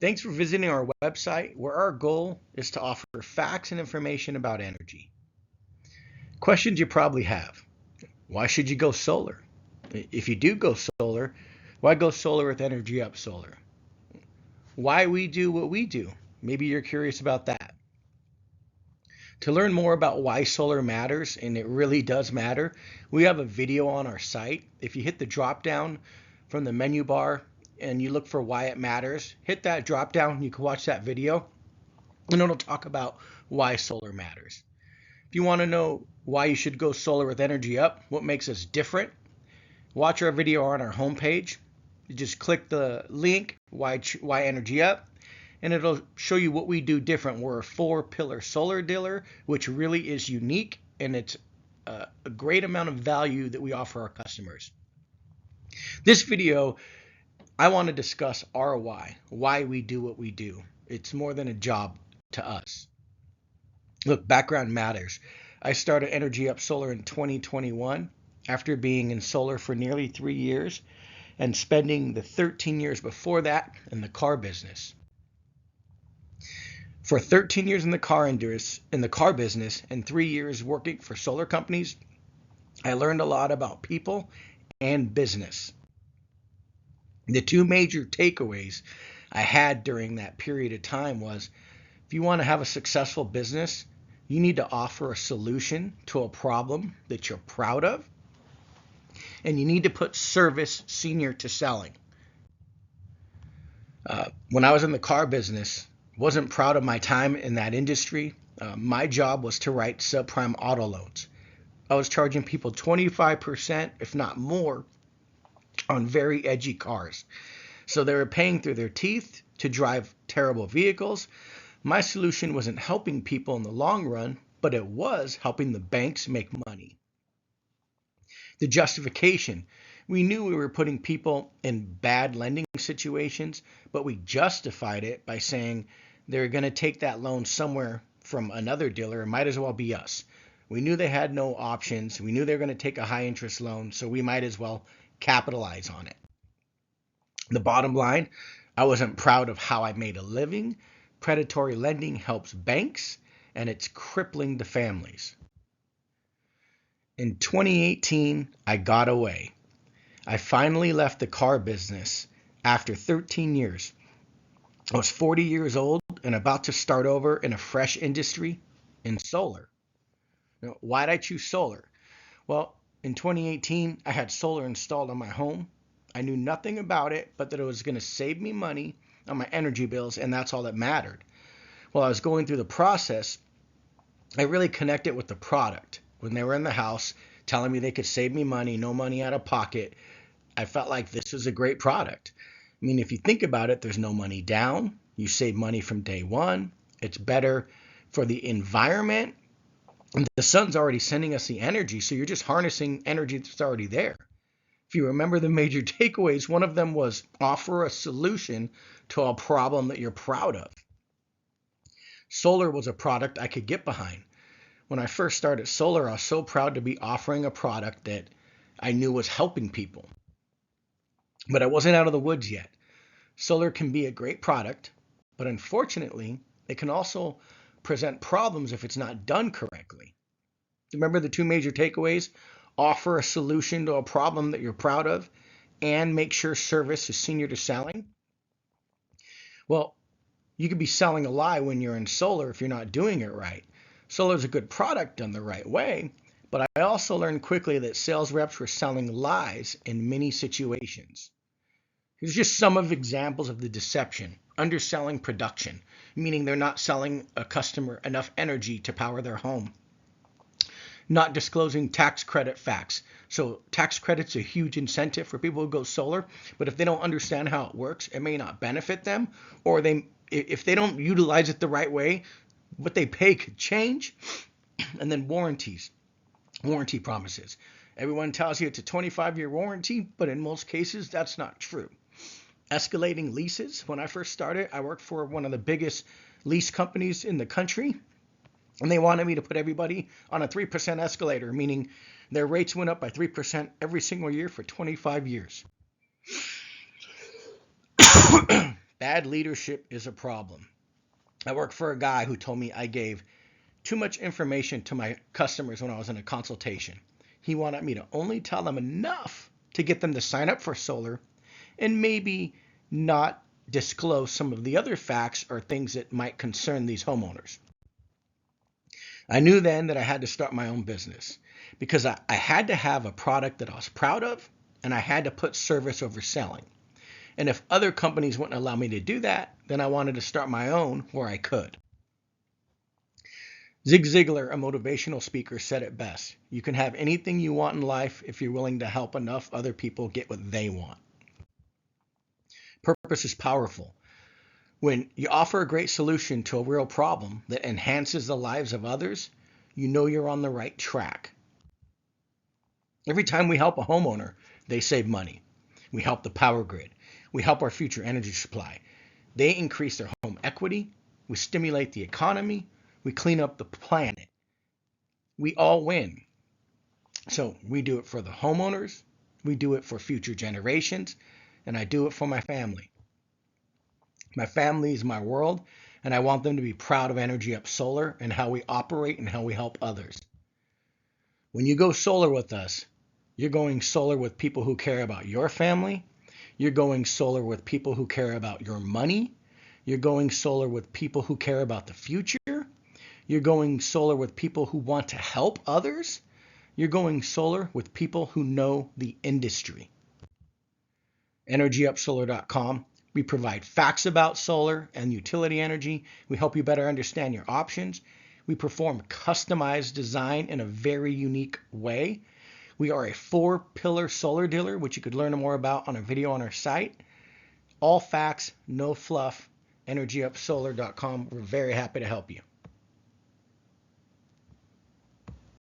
Thanks for visiting our website, where our goal is to offer facts and information about energy. Questions you probably have. Why should you go solar? If you do go solar, why go solar with Energy Up Solar? Why we do what we do? Maybe you're curious about that. To learn more about why solar matters, and it really does matter, we have a video on our site. If you hit the drop down from the menu bar and you look for why it matters, hit that drop down, you can watch that video, and it'll talk about why solar matters. If you want to know why you should go solar with Energy Up, what makes us different, watch our video on our homepage. You just click the link, why Energy Up, and it'll show you what we do different. We're a 4-pillar solar dealer, which really is unique, and it's a great amount of value that we offer our customers. This video, I want to discuss our why we do what we do. It's more than a job to us. Look, background matters. I started Energy Up Solar in 2021 after being in solar for nearly 3 years and spending the 13 years before that in the car business. For 13 years in the car business and 3 years working for solar companies, I learned a lot about people and business. The two major takeaways I had during that period of time was, if you want to have a successful business, you need to offer a solution to a problem that you're proud of, and you need to put service senior to selling. When I was in the car business, wasn't proud of my time in that industry. My job was to write subprime auto loans. I was charging people 25%, if not more, on very edgy cars. So they were paying through their teeth to drive terrible vehicles. My solution wasn't helping people in the long run, but it was helping the banks make money. The justification. We knew we were putting people in bad lending situations, but we justified it by saying they're going to take that loan somewhere from another dealer. It might as well be us. We knew they had no options. We knew they were going to take a high interest loan, so we might as well capitalize on it. The bottom line, I wasn't proud of how I made a living. Predatory lending helps banks, and it's crippling the families. In 2018, I got away. I finally left the car business after 13 years. I was 40 years old and about to start over in a fresh industry in solar. Now, why did I choose solar? Well, in 2018, I had solar installed on my home. I knew nothing about it, but that it was going to save me money on my energy bills, and that's all that mattered. While I was going through the process, I really connected with the product. When they were in the house telling me they could save me money, no money out of pocket, I felt like this was a great product. I mean, if you think about it, there's no money down. You save money from day one. It's better for the environment. And the sun's already sending us the energy, so you're just harnessing energy that's already there. If you remember the major takeaways, one of them was offer a solution to a problem that you're proud of. Solar was a product I could get behind. When I first started solar, I was so proud to be offering a product that I knew was helping people. But I wasn't out of the woods yet. Solar can be a great product, but unfortunately, it can also present problems if it's not done correctly. Remember the two major takeaways? Offer a solution to a problem that you're proud of, and make sure service is senior to selling. Well, you could be selling a lie when you're in solar if you're not doing it right. Solar is a good product done the right way, but I also learned quickly that sales reps were selling lies in many situations. Here's just some of examples of the deception. Underselling production, meaning they're not selling a customer enough energy to power their home. Not disclosing tax credit facts. So tax credit's a huge incentive for people who go solar, but if they don't understand how it works, it may not benefit them, or if they don't utilize it the right way, what they pay could change. And then warranty promises. Everyone tells you it's a 25-year warranty, but in most cases, that's not true. Escalating leases. When I first started, I worked for one of the biggest lease companies in the country, and they wanted me to put everybody on a 3% escalator, meaning their rates went up by 3% every single year for 25 years. Bad Bad leadership is a problem. I work for a guy who told me I gave too much information to my customers when I was in a consultation. He wanted me to only tell them enough to get them to sign up for solar and maybe not disclose some of the other facts or things that might concern these homeowners. I knew then that I had to start my own business because I had to have a product that I was proud of, and I had to put service over selling. And if other companies wouldn't allow me to do that, then I wanted to start my own where I could. Zig Ziglar, a motivational speaker, said it best. You can have anything you want in life if you're willing to help enough other people get what they want. Purpose is powerful. When you offer a great solution to a real problem that enhances the lives of others, you know you're on the right track. Every time we help a homeowner, they save money. We help the power grid. We help our future energy supply. They increase their home equity. We stimulate the economy. We clean up the planet. We all win. So we do it for the homeowners. We do it for future generations. And I do it for my family. My family is my world, and I want them to be proud of Energy Up Solar and how we operate and how we help others. When you go solar with us, you're going solar with people who care about your family. You're going solar with people who care about your money. You're going solar with people who care about the future. You're going solar with people who want to help others. You're going solar with people who know the industry. EnergyUpSolar.com. We provide facts about solar and utility energy. We help you better understand your options. We perform customized design in a very unique way. We are a 4-pillar solar dealer, which you could learn more about on a video on our site. All facts, no fluff. EnergyUpSolar.com. We're very happy to help you.